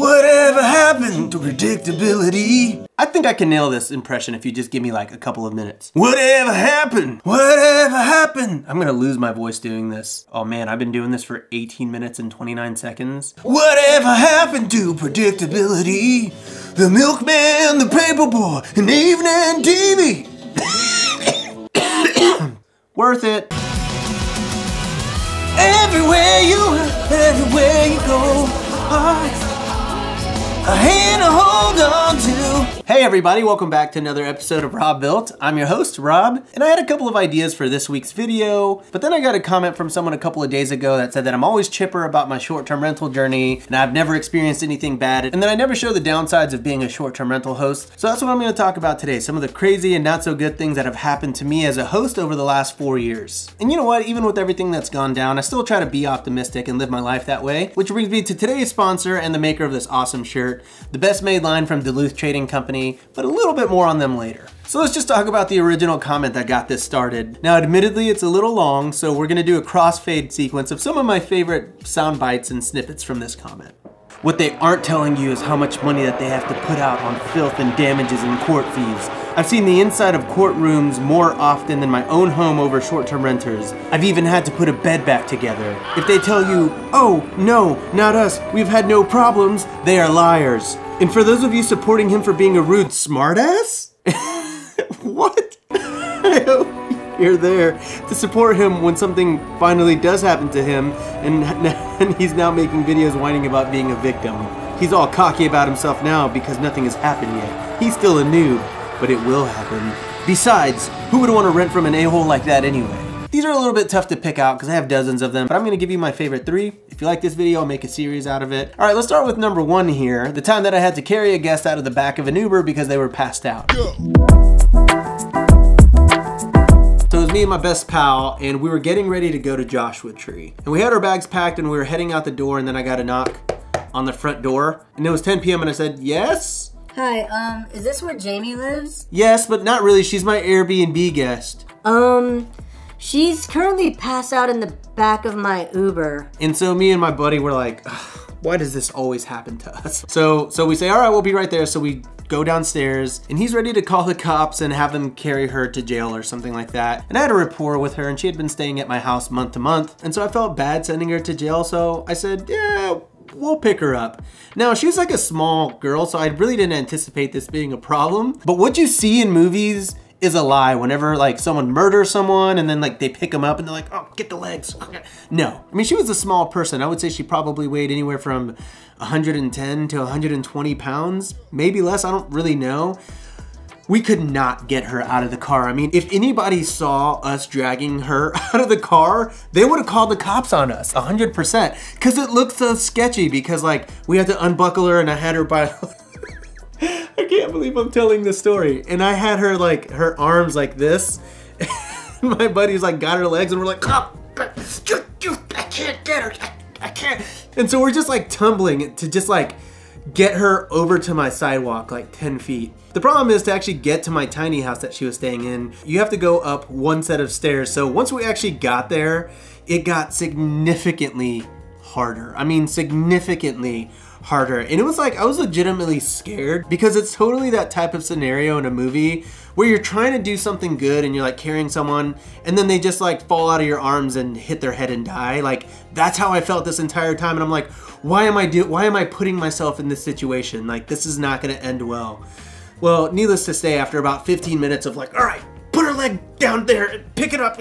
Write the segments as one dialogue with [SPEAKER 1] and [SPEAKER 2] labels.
[SPEAKER 1] Whatever happened to predictability? I think I can nail this impression if you just give me like a couple of minutes. Whatever happened? Whatever happened? I'm gonna lose my voice doing this. Oh man, I've been doing this for 18 minutes and 29 seconds. Whatever happened to predictability? The milkman, the paperboy, and evening TV. Worth it. Everywhere you go, a hand to hold on to. Hey everybody, welcome back to another episode of Robuilt. I'm your host, Rob, and I had a couple of ideas for this week's video, but then I got a comment from someone a couple of days ago that said that I'm always chipper about my short-term rental journey, and I've never experienced anything bad, and then I never show the downsides of being a short-term rental host. So that's what I'm gonna talk about today, some of the crazy and not so good things that have happened to me as a host over the last 4 years. And you know what, even with everything that's gone down, I still try to be optimistic and live my life that way, which brings me to today's sponsor and the maker of this awesome shirt, the best made line from Duluth Trading Company, but a little bit more on them later. So let's just talk about the original comment that got this started. Now admittedly it's a little long, so we're gonna do a crossfade sequence of some of my favorite sound bites and snippets from this comment. What they aren't telling you is how much money that they have to put out on filth and damages and court fees. I've seen the inside of courtrooms more often than my own home over short-term renters. I've even had to put a bed back together. If they tell you, oh, no, not us, we've had no problems, they are liars. And for those of you supporting him for being a rude smartass? What? I hope you're there to support him when something finally does happen to him and he's now making videos whining about being a victim. He's all cocky about himself now because nothing has happened yet. He's still a noob, but it will happen. Besides, who would want to rent from an a-hole like that anyway? These are a little bit tough to pick out because I have dozens of them, but I'm gonna give you my favorite 3. If you like this video, I'll make a series out of it. All right, let's start with number 1 here. The time that I had to carry a guest out of the back of an Uber because they were passed out. So it was me and my best pal, and we were getting ready to go to Joshua Tree. And we had our bags packed and we were heading out the door, and then I got a knock on the front door. And it was 10 p.m. and I said, yes?
[SPEAKER 2] Hi, is this where Jamie lives?
[SPEAKER 1] Yes, but not really. She's my Airbnb guest.
[SPEAKER 2] She's currently passed out in the back of my Uber.
[SPEAKER 1] And so me and my buddy were like, why does this always happen to us? So we say, all right, we'll be right there. So we go downstairs and he's ready to call the cops and have them carry her to jail or something like that. And I had a rapport with her and she had been staying at my house month to month. And so I felt bad sending her to jail. So I said, yeah, we'll pick her up. Now, she was like a small girl, so I really didn't anticipate this being a problem. But what you see in movies is a lie. Whenever like someone murders someone and then like they pick them up and they're like, oh, get the legs. No, I mean, she was a small person. I would say she probably weighed anywhere from 110 to 120 pounds, maybe less, I don't really know. We could not get her out of the car. I mean, if anybody saw us dragging her out of the car, they would have called the cops on us, 100%. Because it looked so sketchy because like we had to unbuckle her and I had her by, I can't believe I'm telling this story. And I had her like, her arms like this. My buddies like got her legs and we're like, cop, I can't get her, I can't. And so we're just like tumbling to just like get her over to my sidewalk, like 10 feet. The problem is to actually get to my tiny house that she was staying in, you have to go up one set of stairs. So once we actually got there, it got significantly harder. I mean, significantly harder. And it was like, I was legitimately scared because it's totally that type of scenario in a movie where you're trying to do something good and you're like carrying someone and then they just like fall out of your arms and hit their head and die. Like that's how I felt this entire time. And I'm like, why am I putting myself in this situation? Like this is not gonna end well. Well, needless to say, after about 15 minutes of like, all right, put her leg down there and pick it up.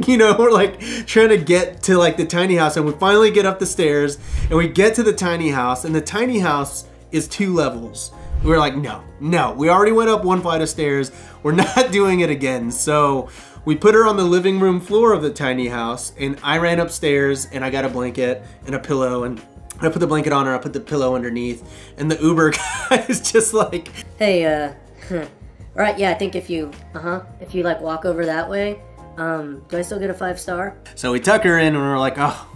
[SPEAKER 1] You know, we're like trying to get to like the tiny house and we finally get up the stairs and we get to the tiny house and the tiny house is 2 levels. We're like, no, we already went up 1 flight of stairs. We're not doing it again. So we put her on the living room floor of the tiny house and I ran upstairs and I got a blanket and a pillow and I put the blanket on her, I put the pillow underneath and the Uber guy is just like,
[SPEAKER 2] hey, right, yeah, I think if you like walk over that way, do I still get a 5-star?
[SPEAKER 1] So we tuck her in and we're like, oh,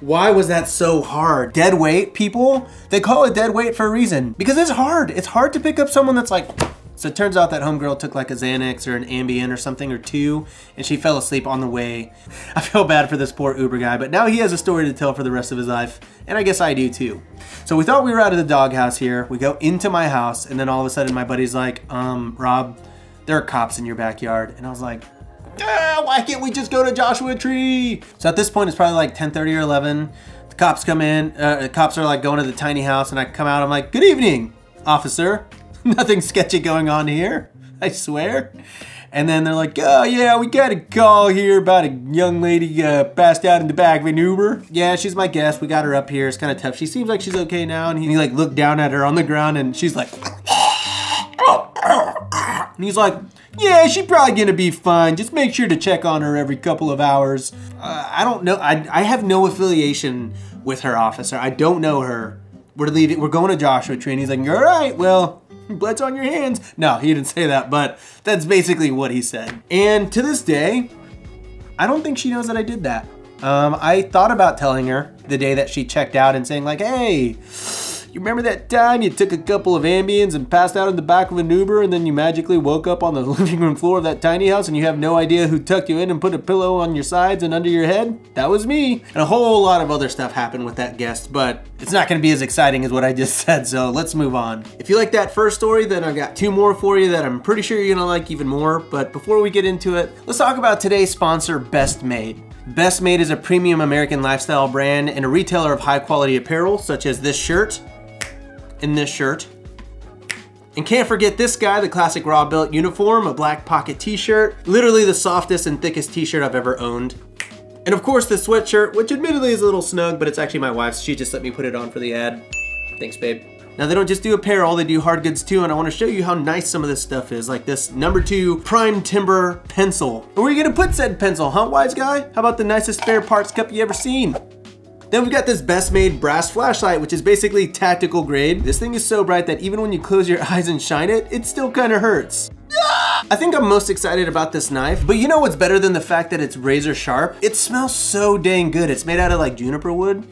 [SPEAKER 1] why was that so hard? Dead weight, people, they call it dead weight for a reason. Because it's hard. It's hard to pick up someone that's like So it turns out that homegirl took like a Xanax or an Ambien or something or two, and she fell asleep on the way. I feel bad for this poor Uber guy, but now he has a story to tell for the rest of his life, and I guess I do too. So we thought we were out of the doghouse here. We go into my house, and then all of a sudden my buddy's like, Rob, there are cops in your backyard. And I was like, why can't we just go to Joshua Tree? So at this point, it's probably like 10:30 or 11. The cops come in, the cops are like going to the tiny house, and I come out, I'm like, good evening, officer. Nothing sketchy going on here, I swear. And then they're like, oh yeah, we got a call here about a young lady passed out in the back of an Uber. Yeah, she's my guest, we got her up here, it's kind of tough. She seems like she's okay now, and he like looked down at her on the ground, and she's like, and he's like, yeah, she's probably gonna be fine. Just make sure to check on her every couple of hours. I don't know, I have no affiliation with her, officer. I don't know her. We're leaving, we're going to Joshua Tree, and he's like, all right, well, blood's on your hands. No, he didn't say that, but that's basically what he said. And to this day, I don't think she knows that I did that. I thought about telling her the day that she checked out and saying like, hey, you remember that time you took a couple of Ambiens and passed out in the back of an Uber, and then you magically woke up on the living room floor of that tiny house and you have no idea who tucked you in and put a pillow on your sides and under your head? That was me. And a whole lot of other stuff happened with that guest, but it's not gonna be as exciting as what I just said, so let's move on. If you like that first story, then I've got two more for you that I'm pretty sure you're gonna like even more, but before we get into it, let's talk about today's sponsor, Best Made. Best Made is a premium American lifestyle brand and a retailer of high quality apparel, such as this shirt, and this shirt. And can't forget this guy, the classic Robuilt uniform, a black pocket t-shirt, literally the softest and thickest t-shirt I've ever owned. And of course this sweatshirt, which admittedly is a little snug, but it's actually my wife's. She just let me put it on for the ad. Thanks, babe. Now they don't just do apparel, they do hard goods too, and I wanna show you how nice some of this stuff is, like this #2 prime timber pencil. And where are you gonna put said pencil, huh, wise guy? How about the nicest spare parts cup you ever seen? Then we've got this Best Made brass flashlight, which is basically tactical grade. This thing is so bright that even when you close your eyes and shine it, it still kind of hurts. I think I'm most excited about this knife, but you know what's better than the fact that it's razor sharp? It smells so dang good. It's made out of like juniper wood.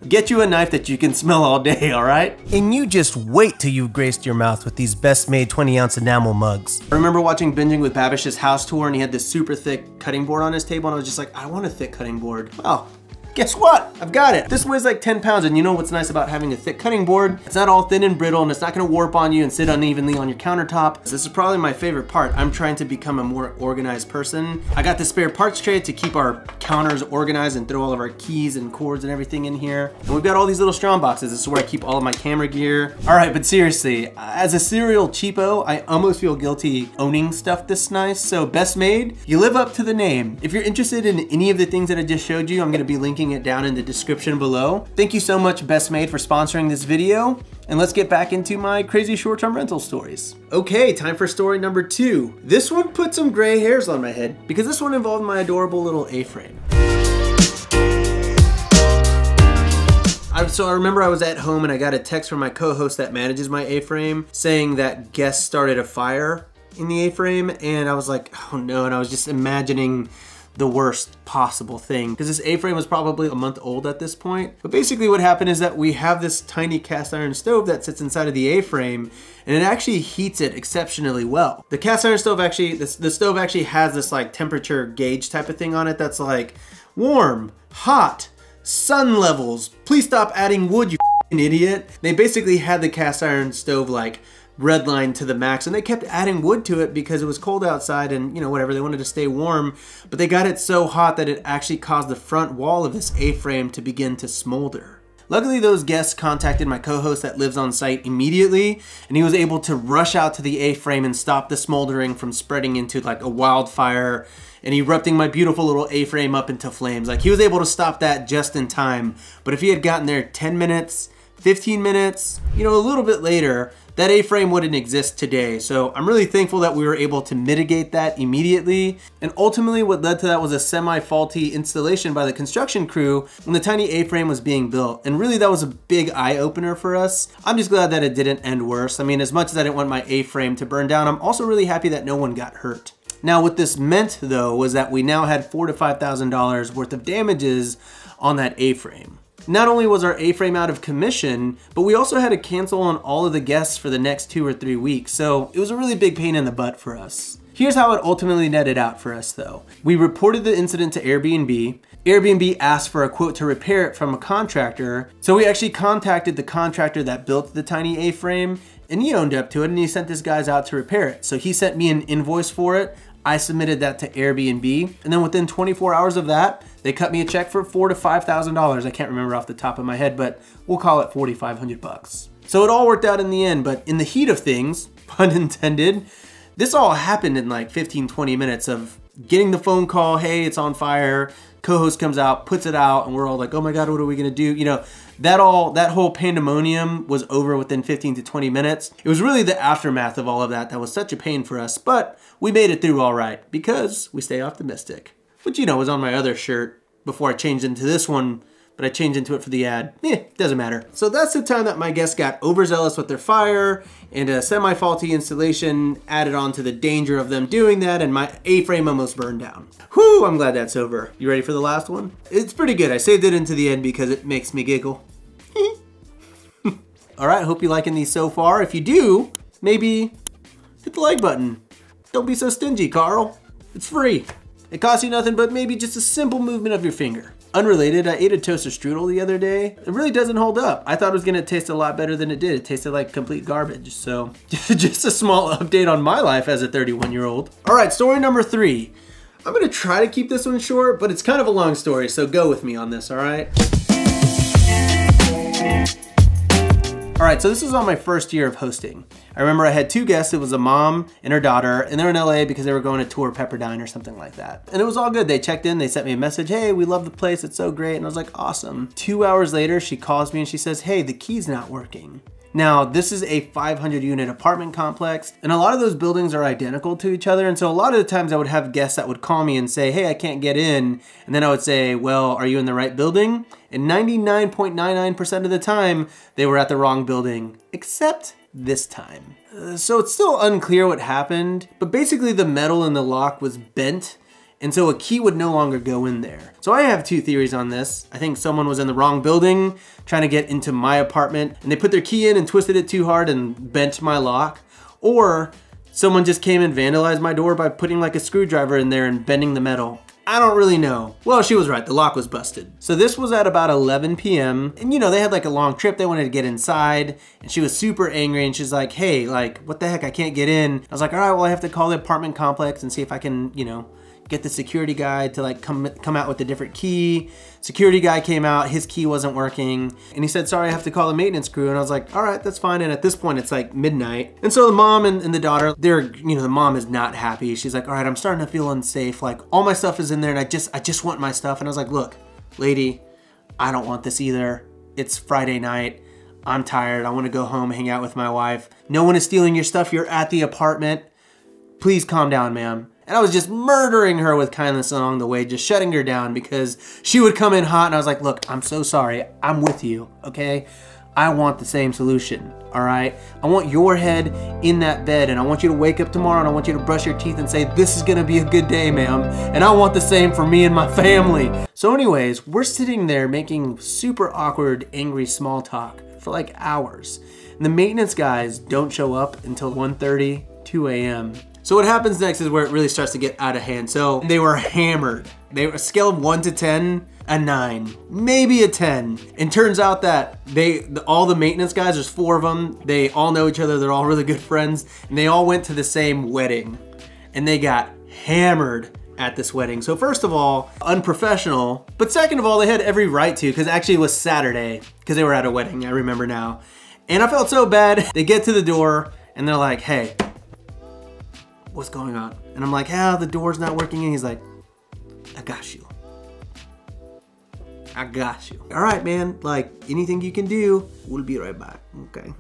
[SPEAKER 1] Get you a knife that you can smell all day, all right? And you just wait till you've graced your mouth with these Best Made 20-ounce enamel mugs. I remember watching Binging with Babish's house tour, and he had this super thick cutting board on his table, and I was just like, I want a thick cutting board. Well, guess what? I've got it. This weighs like 10 pounds, and you know what's nice about having a thick cutting board? It's not all thin and brittle, and it's not gonna warp on you and sit unevenly on your countertop. This is probably my favorite part. I'm trying to become a more organized person. I got the spare parts tray to keep our counters organized and throw all of our keys and cords and everything in here. And we've got all these little strong boxes. This is where I keep all of my camera gear. All right, but seriously, as a serial cheapo, I almost feel guilty owning stuff this nice. So Best Made, you live up to the name. If you're interested in any of the things that I just showed you, I'm gonna be linking it down in the description below. Thank you so much, Best Made, for sponsoring this video. And let's get back into my crazy short-term rental stories. Okay, time for story number 2. This one put some gray hairs on my head because this one involved my adorable little A-frame. So I remember I was at home and I got a text from my co-host that manages my A-frame saying that guests started a fire in the A-frame, and I was like, oh no, and I was just imagining the worst possible thing, because this A-frame was probably a month old at this point. But basically what happened is that we have this tiny cast iron stove that sits inside of the A-frame, and it actually heats it exceptionally well. The cast iron stove actually, the stove actually has this like temperature gauge type of thing on it that's like warm, hot, sun levels, please stop adding wood, you f***ing idiot. They basically had the cast iron stove like redlined to the max, and they kept adding wood to it because it was cold outside and, you know, whatever, they wanted to stay warm, but they got it so hot that it actually caused the front wall of this A-frame to begin to smolder. Luckily, those guests contacted my co-host that lives on site immediately, and he was able to rush out to the A-frame and stop the smoldering from spreading into like a wildfire and erupting my beautiful little A-frame up into flames. Like, he was able to stop that just in time, but if he had gotten there 10 minutes, 15 minutes, you know, a little bit later, that A-frame wouldn't exist today. So I'm really thankful that we were able to mitigate that immediately. And ultimately what led to that was a semi-faulty installation by the construction crew when the tiny A-frame was being built. And really that was a big eye-opener for us. I'm just glad that it didn't end worse. I mean, as much as I didn't want my A-frame to burn down, I'm also really happy that no one got hurt. Now what this meant though was that we now had $4,000 to $5,000 worth of damages on that A-frame. Not only was our A-frame out of commission, but we also had to cancel on all of the guests for the next 2 or 3 weeks, so it was a really big pain in the butt for us. Here's how it ultimately netted out for us though. We reported the incident to Airbnb. Airbnb asked for a quote to repair it from a contractor, so we actually contacted the contractor that built the tiny A-frame, and he owned up to it, and he sent his guys out to repair it. So he sent me an invoice for it. I submitted that to Airbnb, and then within 24 hours of that, they cut me a check for $4,000 to $5,000. I can't remember off the top of my head, but we'll call it 4,500 bucks. So it all worked out in the end, but in the heat of things, pun intended, this all happened in like 15, 20 minutes of getting the phone call, hey, it's on fire. Co-host comes out, puts it out, and we're all like, oh my God, what are we gonna do? You know, that whole pandemonium was over within 15 to 20 minutes. It was really the aftermath of all of that was such a pain for us, but we made it through all right because we stay optimistic. Which, you know, was on my other shirt before I changed into this one, but I changed into it for the ad. Doesn't matter. So that's the time that my guests got overzealous with their fire, and a semi-faulty installation added on to the danger of them doing that, and my A-frame almost burned down. Whew, I'm glad that's over. You ready for the last one? It's pretty good. I saved it into the end because it makes me giggle. All right, hope you're liking these so far. If you do, maybe hit the like button. Don't be so stingy, Carl. It's free. It costs you nothing but maybe just a simple movement of your finger. Unrelated, I ate a toaster strudel the other day. It really doesn't hold up. I thought it was gonna taste a lot better than it did. It tasted like complete garbage. So just a small update on my life as a 31-year-old. All right, story number 3. I'm gonna try to keep this one short, but it's kind of a long story, so go with me on this, all right? All right, so this is on my first year of hosting. I remember I had 2 guests. It was a mom and her daughter, and they're in LA because they were going to tour Pepperdine or something like that. And it was all good. They checked in, they sent me a message, hey, we love the place, it's so great. And I was like, awesome. 2 hours later, she calls me and she says, hey, the key's not working. Now, this is a 500-unit apartment complex, and a lot of those buildings are identical to each other, and so a lot of the times I would have guests that would call me and say, hey, I can't get in, and then I would say, well, are you in the right building? And 99.99% of the time, they were at the wrong building, except this time. So it's still unclear what happened, but basically the metal in the lock was bent, and so a key would no longer go in there. So I have 2 theories on this. I think someone was in the wrong building trying to get into my apartment, and they put their key in and twisted it too hard and bent my lock. Or someone just came and vandalized my door by putting like a screwdriver in there and bending the metal. I don't really know. Well, she was right, the lock was busted. So this was at about 11 p.m. And you know, they had like a long trip, they wanted to get inside, and she was super angry and she's like, hey, like, what the heck, I can't get in. I was like, all right, well, I have to call the apartment complex and see if I can, you know, get the security guy to like come out with a different key. Security guy came out, his key wasn't working, and he said, sorry, I have to call the maintenance crew. And I was like, all right, that's fine. And at this point, it's like midnight. And so the mom and the daughter, the mom is not happy. She's like, all right, I'm starting to feel unsafe. Like, all my stuff is in there and I just want my stuff. And I was like, look, lady, I don't want this either. It's Friday night. I'm tired. I want to go home, hang out with my wife. No one is stealing your stuff. You're at the apartment. Please calm down, ma'am. And I was just murdering her with kindness along the way, just shutting her down because she would come in hot and I was like, look, I'm so sorry. I'm with you, okay? I want the same solution, all right? I want your head in that bed and I want you to wake up tomorrow and I want you to brush your teeth and say, this is gonna be a good day, ma'am. And I want the same for me and my family. So anyways, we're sitting there making super awkward, angry small talk for like hours. And the maintenance guys don't show up until 1:30, 2 a.m. So what happens next is where it really starts to get out of hand. So they were hammered. They were a scale of 1 to 10, a 9, maybe a 10. And turns out that all the maintenance guys, there's 4 of them. They all know each other. They're all really good friends. And they all went to the same wedding. And they got hammered at this wedding. So first of all, unprofessional. But second of all, they had every right to, because actually it was Saturday, because they were at a wedding, I remember now. And I felt so bad. They get to the door and they're like, hey, what's going on? And I'm like, the door's not working. And he's like, I got you. I got you. All right, man, like anything you can do, we'll be right back, okay?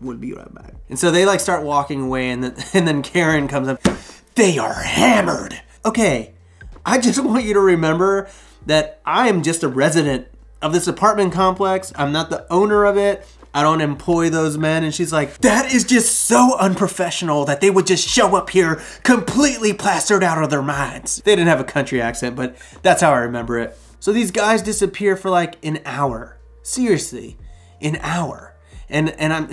[SPEAKER 1] We'll be right back. And so they like start walking away and then Karen comes up, they are hammered. Okay, I just want you to remember that I am just a resident of this apartment complex. I'm not the owner of it. I don't employ those men. And she's like, that is just so unprofessional that they would just show up here completely plastered out of their minds. They didn't have a country accent, but that's how I remember it. So these guys disappear for like an hour. Seriously, an hour. And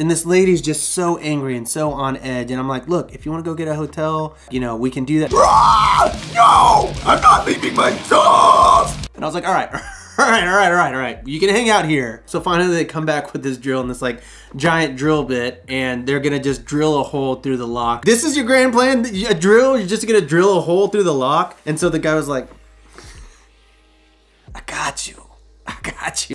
[SPEAKER 1] this lady's just so angry and so on edge. And I'm like, look, if you want to go get a hotel, you know, we can do that. No, I'm not leaving my stuff. And I was like, all right. You can hang out here. So finally they come back with this drill and this like giant drill bit, and they're gonna just drill a hole through the lock. This is your grand plan? A drill? You're just gonna drill a hole through the lock? And so the guy was like, I got you.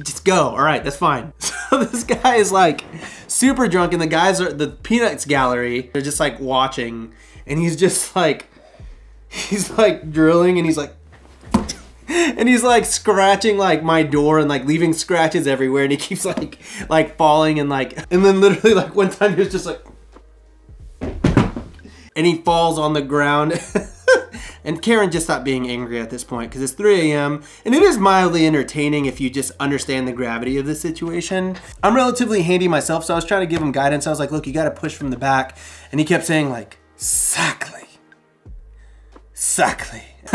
[SPEAKER 1] Just go. All right, that's fine. So this guy is like super drunk, and the guys are the Peanuts gallery. They're just like watching, and he's just like, drilling, and he's like scratching like my door and like leaving scratches everywhere, and he keeps like falling and then literally like one time he was just like, and he falls on the ground. And Karen just stopped being angry at this point because it's 3 a.m. and it is mildly entertaining if you just understand the gravity of the situation. I'm relatively handy myself, so I was trying to give him guidance. I was like, look, you got to push from the back. And he kept saying like, exactly.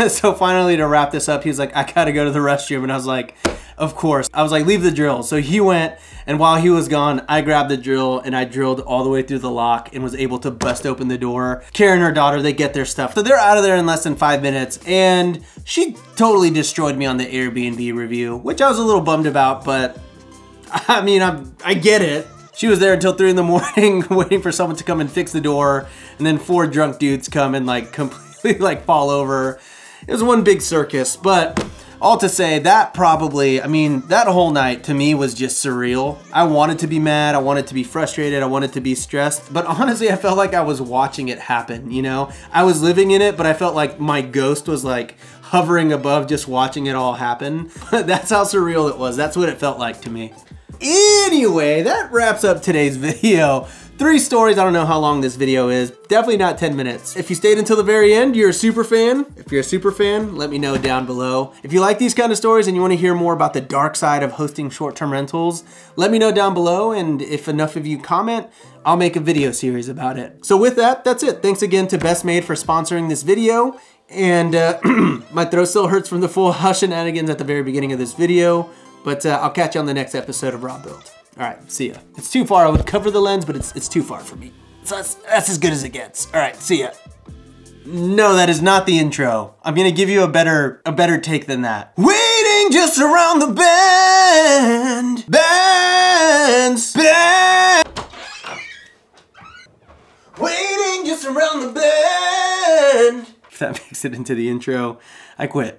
[SPEAKER 1] So finally, to wrap this up, he was like, I got to go to the restroom. And I was like, of course. I was like, leave the drill. So he went, and while he was gone, I grabbed the drill and I drilled all the way through the lock and was able to bust open the door. Karen and her daughter, they get their stuff. So they're out of there in less than 5 minutes, and she totally destroyed me on the Airbnb review, which I was a little bummed about, but I mean, I get it. She was there until 3 in the morning waiting for someone to come and fix the door, and then 4 drunk dudes come and like completely like fall over. It was one big circus, but all to say, that probably, I mean, that whole night to me was just surreal. I wanted to be mad, I wanted to be frustrated, I wanted to be stressed, but honestly, I felt like I was watching it happen, you know? I was living in it, but I felt like my ghost was like hovering above just watching it all happen. That's how surreal it was. That's what it felt like to me. Anyway, that wraps up today's video. 3 stories, I don't know how long this video is. Definitely not 10 minutes. If you stayed until the very end, you're a super fan. If you're a super fan, let me know down below. If you like these kind of stories and you want to hear more about the dark side of hosting short-term rentals, let me know down below, and if enough of you comment, I'll make a video series about it. So with that, that's it. Thanks again to Best Made for sponsoring this video, and my throat still hurts from the full hush shenanigans at the very beginning of this video, but I'll catch you on the next episode of Robuilt. All right, see ya. It's too far. I would cover the lens, but it's too far for me. So that's as good as it gets. All right, see ya. No, that is not the intro. I'm gonna give you a better take than that. Waiting just around the bend. Waiting just around the bend. If that makes it into the intro, I quit.